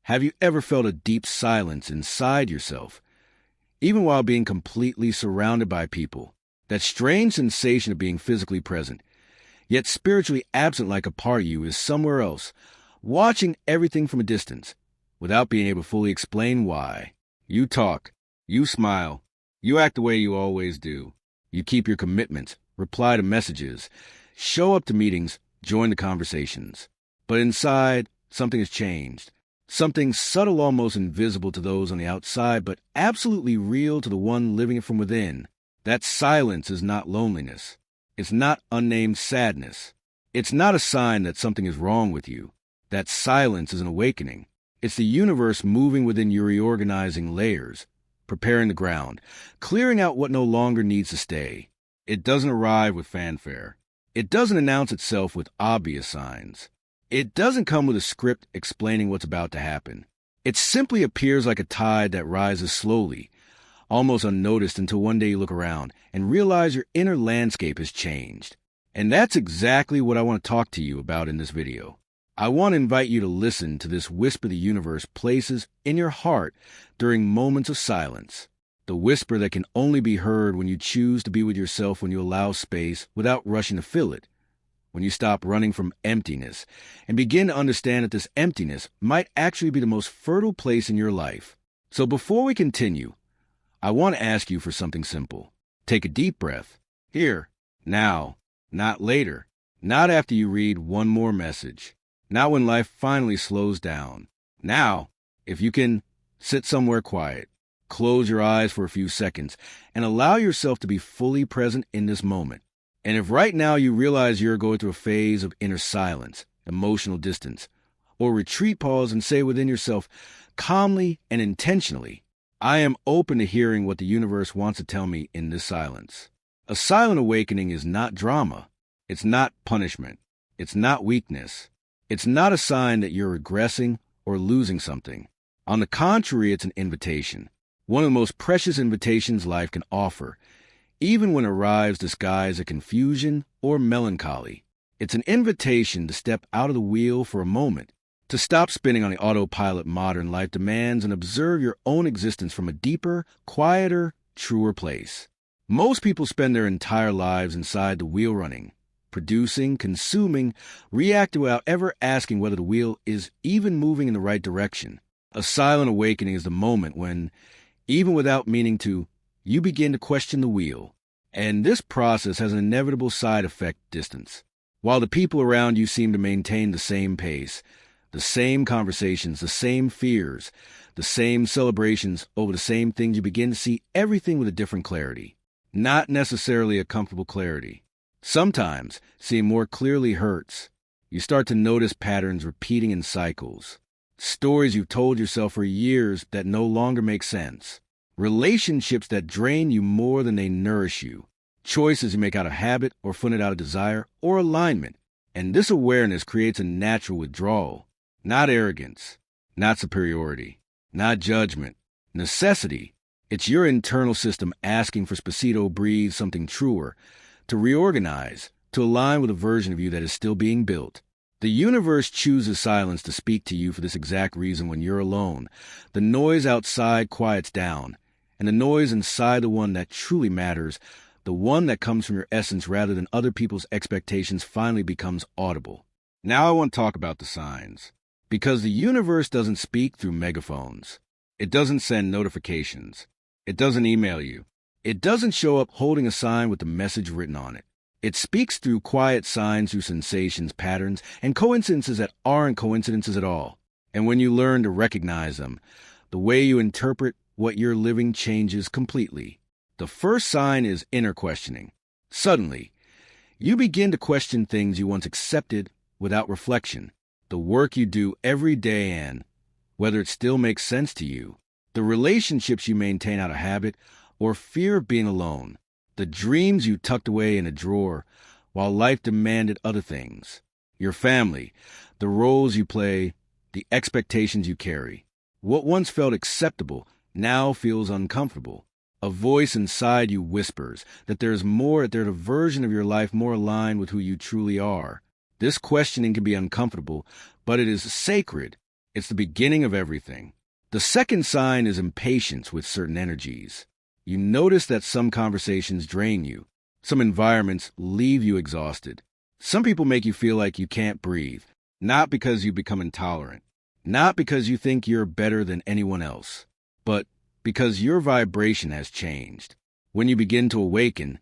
Have you ever felt a deep silence inside yourself, even while being completely surrounded by people? That strange sensation of being physically present, yet spiritually absent, like a part of you is somewhere else, watching everything from a distance, without being able to fully explain why. You talk, you smile, you act the way you always do. You keep your commitments, reply to messages, show up to meetings, join the conversations. But inside, something has changed. Something subtle, almost invisible to those on the outside, but absolutely real to the one living it from within. That silence is not loneliness. It's not unnamed sadness. It's not a sign that something is wrong with you. That silence is an awakening. It's the universe moving within your reorganizing layers, preparing the ground, clearing out what no longer needs to stay. It doesn't arrive with fanfare. It doesn't announce itself with obvious signs. It doesn't come with a script explaining what's about to happen. It simply appears like a tide that rises slowly, almost unnoticed, until one day you look around and realize your inner landscape has changed. And that's exactly what I want to talk to you about in this video. I want to invite you to listen to this whisper the universe places in your heart during moments of silence. The whisper that can only be heard when you choose to be with yourself, when you allow space without rushing to fill it. When you stop running from emptiness and begin to understand that this emptiness might actually be the most fertile place in your life. So before we continue, I want to ask you for something simple. Take a deep breath. Here, now, not later, not after you read one more message, not when life finally slows down. Now, if you can, sit somewhere quiet, close your eyes for a few seconds, and allow yourself to be fully present in this moment. And if right now you realize you're going through a phase of inner silence, emotional distance, or retreat, pause and say within yourself, calmly and intentionally, I am open to hearing what the universe wants to tell me in this silence. A silent awakening is not drama. It's not punishment. It's not weakness. It's not a sign that you're regressing or losing something. On the contrary, it's an invitation. One of the most precious invitations life can offer, even when it arrives disguised as confusion or melancholy. It's an invitation to step out of the wheel for a moment, to stop spinning on the autopilot modern life demands and observe your own existence from a deeper, quieter, truer place. Most people spend their entire lives inside the wheel running, producing, consuming, reacting without ever asking whether the wheel is even moving in the right direction. A silent awakening is the moment when, even without meaning to, you begin to question the wheel. And this process has an inevitable side effect: distance. While the people around you seem to maintain the same pace, the same conversations, the same fears, the same celebrations over the same things, you begin to see everything with a different clarity. Not necessarily a comfortable clarity. Sometimes seeing more clearly hurts. You start to notice patterns repeating in cycles. Stories you've told yourself for years that no longer make sense. Relationships that drain you more than they nourish you. Choices you make out of habit or funded out of desire or alignment. And this awareness creates a natural withdrawal. Not arrogance. Not superiority. Not judgment. Necessity. It's your internal system asking for spacito breathe something truer, to reorganize, to align with a version of you that is still being built. The universe chooses silence to speak to you for this exact reason. When you're alone, the noise outside quiets down, and the noise inside, the one that truly matters, the one that comes from your essence rather than other people's expectations, finally becomes audible. Now I want to talk about the signs. Because the universe doesn't speak through megaphones. It doesn't send notifications. It doesn't email you. It doesn't show up holding a sign with the message written on it. It speaks through quiet signs, through sensations, patterns, and coincidences that aren't coincidences at all. And when you learn to recognize them, the way you interpret what you're living changes completely. The first sign is inner questioning. Suddenly, you begin to question things you once accepted without reflection. The work you do every day, and whether it still makes sense to you. The relationships you maintain out of habit or fear of being alone. The dreams you tucked away in a drawer while life demanded other things. Your family, the roles you play, the expectations you carry. What once felt acceptable now feels uncomfortable. A voice inside you whispers that there's more, that there's a version of your life more aligned with who you truly are. This questioning can be uncomfortable, but it is sacred. It's the beginning of everything. The second sign is impatience with certain energies. You notice that some conversations drain you. Some environments leave you exhausted. Some people make you feel like you can't breathe, not because you become intolerant, not because you think you're better than anyone else, but because your vibration has changed. When you begin to awaken,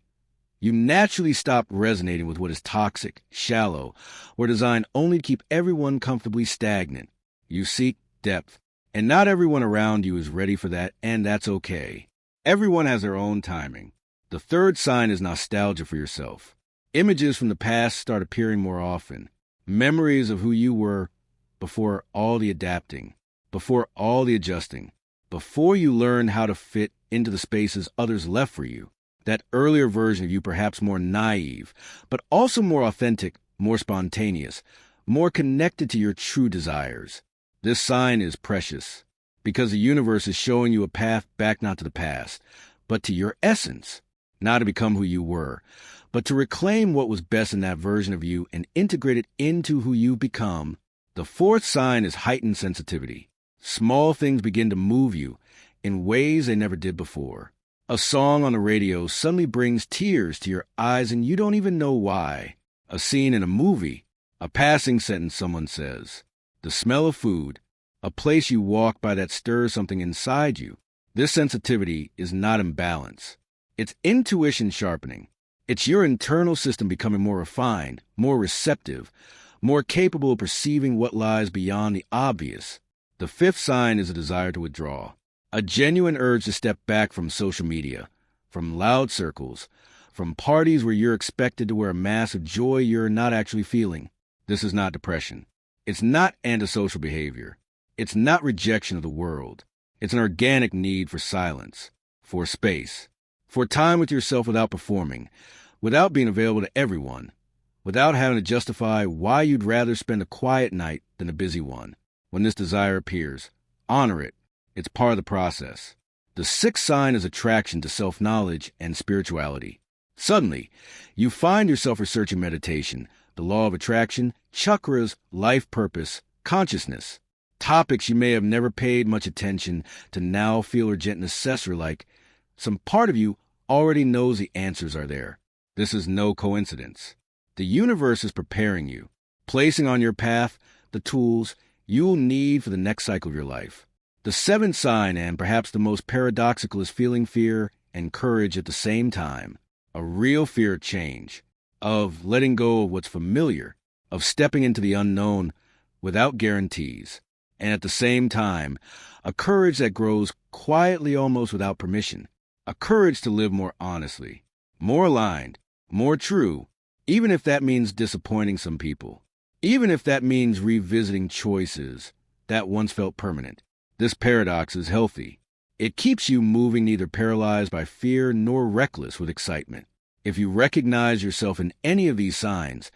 you naturally stop resonating with what is toxic, shallow, or designed only to keep everyone comfortably stagnant. You seek depth, and not everyone around you is ready for that, and that's okay. Everyone has their own timing. The third sign is nostalgia for yourself. Images from the past start appearing more often. Memories of who you were before all the adapting, before all the adjusting, before you learned how to fit into the spaces others left for you. That earlier version of you, perhaps more naive, but also more authentic, more spontaneous, more connected to your true desires. This sign is precious because the universe is showing you a path back not to the past, but to your essence, not to become who you were, but to reclaim what was best in that version of you and integrate it into who you become. The fourth sign is heightened sensitivity. Small things begin to move you in ways they never did before. A song on the radio suddenly brings tears to your eyes and you don't even know why. A scene in a movie, a passing sentence someone says, the smell of food, a place you walk by that stirs something inside you. This sensitivity is not imbalance. It's intuition sharpening. It's your internal system becoming more refined, more receptive, more capable of perceiving what lies beyond the obvious. The fifth sign is a desire to withdraw. A genuine urge to step back from social media, from loud circles, from parties where you're expected to wear a mask of joy you're not actually feeling. This is not depression. It's not antisocial behavior. It's not rejection of the world. It's an organic need for silence, for space, for time with yourself without performing, without being available to everyone, without having to justify why you'd rather spend a quiet night than a busy one. When this desire appears, honor it. It's part of the process. The sixth sign is attraction to self-knowledge and spirituality. Suddenly, you find yourself researching meditation, the law of attraction, chakras, life purpose, consciousness. Topics you may have never paid much attention to now feel urgent necessary, like some part of you already knows the answers are there. This is no coincidence. The universe is preparing you, placing on your path the tools you'll need for the next cycle of your life. The seventh sign, and perhaps the most paradoxical, is feeling fear and courage at the same time. A real fear of change, of letting go of what's familiar, of stepping into the unknown without guarantees. And at the same time, a courage that grows quietly, almost without permission. A courage to live more honestly, more aligned, more true, even if that means disappointing some people. Even if that means revisiting choices that once felt permanent. This paradox is healthy. It keeps you moving, neither paralyzed by fear nor reckless with excitement. If you recognize yourself in any of these signs,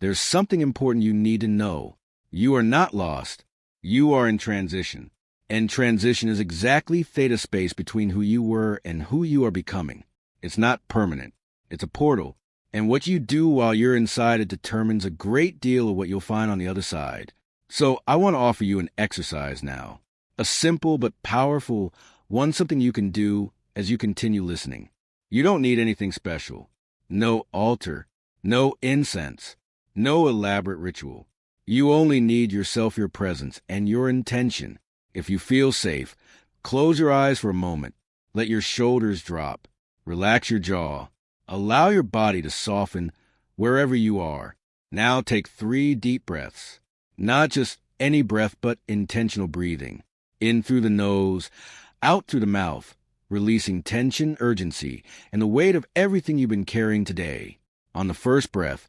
there's something important you need to know. You are not lost. You are in transition. And transition is exactly theta space between who you were and who you are becoming. It's not permanent. It's a portal. And what you do while you're inside it determines a great deal of what you'll find on the other side. So I want to offer you an exercise now. A simple but powerful one, something you can do as you continue listening. You don't need anything special. No altar, no incense, no elaborate ritual. You only need yourself, your presence, and your intention. If you feel safe, close your eyes for a moment. Let your shoulders drop. Relax your jaw. Allow your body to soften wherever you are. Now take 3 deep breaths. Not just any breath, but intentional breathing. In through the nose, out through the mouth, releasing tension, urgency, and the weight of everything you've been carrying today. On the first breath,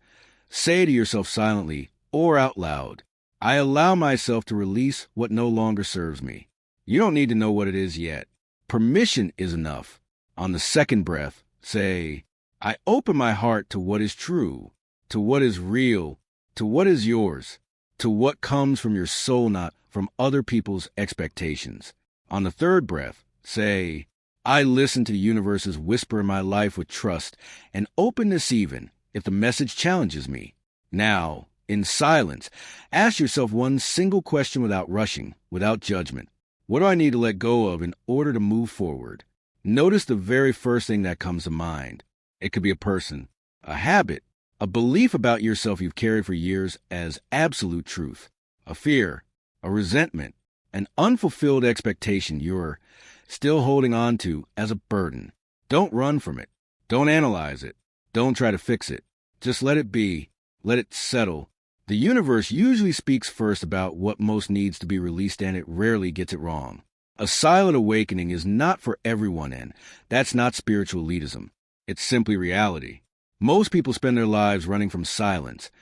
say to yourself silently or out loud, I allow myself to release what no longer serves me. You don't need to know what it is yet. Permission is enough. On the second breath, say, I open my heart to what is true, to what is real, to what is yours, to what comes from your soul, not from other people's expectations. On the third breath, say, I listen to the universe's whisper in my life with trust and openness, even if the message challenges me. Now, In silence, ask yourself one single question without rushing, without judgment. What do I need to let go of in order to move forward? Notice the very first thing that comes to mind. It could be a person, a habit, a belief about yourself you've carried for years as absolute truth, a fear, a resentment, an unfulfilled expectation you're still holding on to as a burden. Don't run from it. Don't analyze it. Don't try to fix it. Just let it be. Let it settle. The universe usually speaks first about what most needs to be released, and it rarely gets it wrong. A silent awakening is not for everyone, and that's not spiritual elitism. It's simply reality. Most people spend their lives running from silence,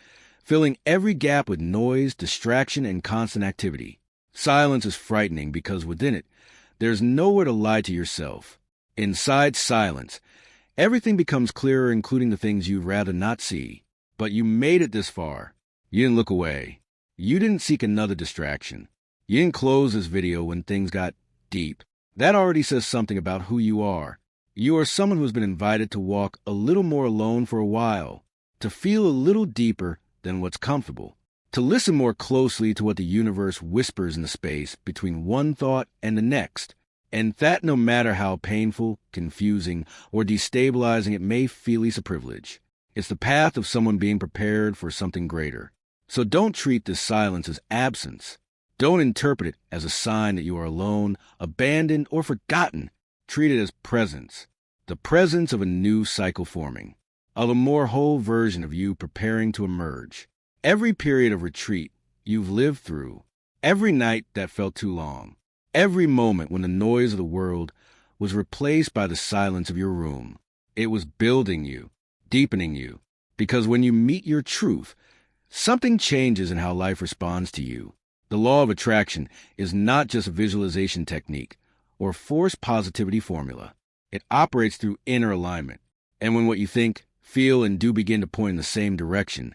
filling every gap with noise, distraction, and constant activity. Silence is frightening because within it, there's nowhere to lie to yourself. Inside silence, everything becomes clearer, including the things you'd rather not see. But you made it this far. You didn't look away. You didn't seek another distraction. You didn't close this video when things got deep. That already says something about who you are. You are someone who has been invited to walk a little more alone for a while, to feel a little deeper than what's comfortable, to listen more closely to what the universe whispers in the space between one thought and the next, and that no matter how painful, confusing, or destabilizing it may feel is a privilege. It's the path of someone being prepared for something greater. So don't treat this silence as absence. Don't interpret it as a sign that you are alone, abandoned, or forgotten. Treat it as presence. The presence of a new cycle forming, of a more whole version of you preparing to emerge. Every period of retreat you've lived through, every night that felt too long, every moment when the noise of the world was replaced by the silence of your room, it was building you, deepening you, because when you meet your truth, something changes in how life responds to you. The law of attraction is not just a visualization technique or force positivity formula. It operates through inner alignment. And when what you think, feel, and do begin to point in the same direction,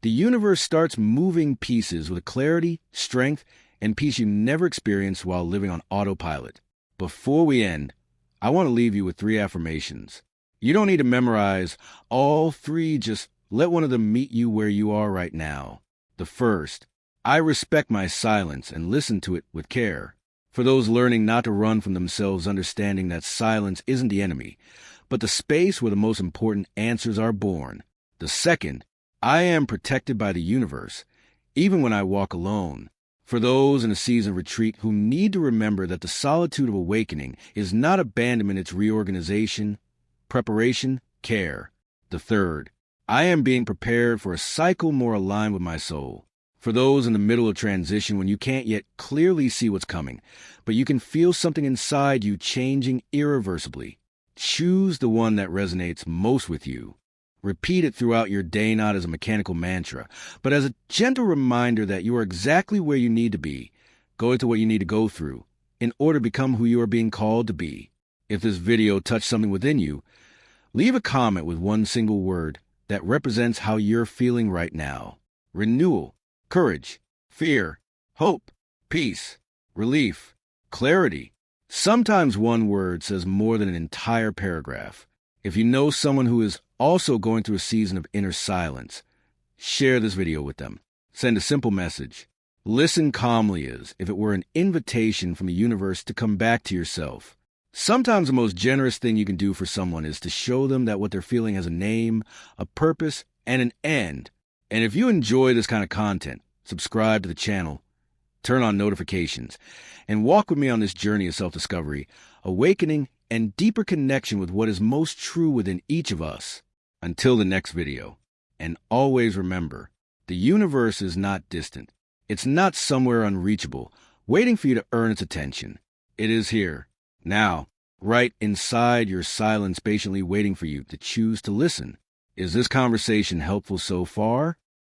the universe starts moving pieces with a clarity, strength, and peace you never experienced while living on autopilot. Before we end, I want to leave you with 3 affirmations. You don't need to memorize all 3, just let one of them meet you where you are right now. The first, I respect my silence and listen to it with care. For those learning not to run from themselves, understanding that silence isn't the enemy, but the space where the most important answers are born. The second, I am protected by the universe, even when I walk alone. For those in a season of retreat who need to remember that the solitude of awakening is not abandonment, it's reorganization, preparation, care. The third, I am being prepared for a cycle more aligned with my soul. For those in the middle of transition when you can't yet clearly see what's coming, but you can feel something inside you changing irreversibly. Choose the one that resonates most with you. Repeat it throughout your day, not as a mechanical mantra, but as a gentle reminder that you are exactly where you need to be, going through what you need to go through, in order to become who you are being called to be. If this video touched something within you, leave a comment with one single word that represents how you're feeling right now. Renewal, courage, fear, hope, peace, relief, clarity. Sometimes one word says more than an entire paragraph. If you know someone who is also going through a season of inner silence, share this video with them. Send a simple message. Listen calmly as if it were an invitation from the universe to come back to yourself. Sometimes the most generous thing you can do for someone is to show them that what they're feeling has a name, a purpose, and an end. And if you enjoy this kind of content, subscribe to the channel, turn on notifications, and walk with me on this journey of self-discovery, awakening, and deeper connection with what is most true within each of us. Until the next video. And always remember, the universe is not distant. It's not somewhere unreachable, waiting for you to earn its attention. It is here, now, right inside your silence, patiently waiting for you to choose to listen. Is this conversation helpful so far?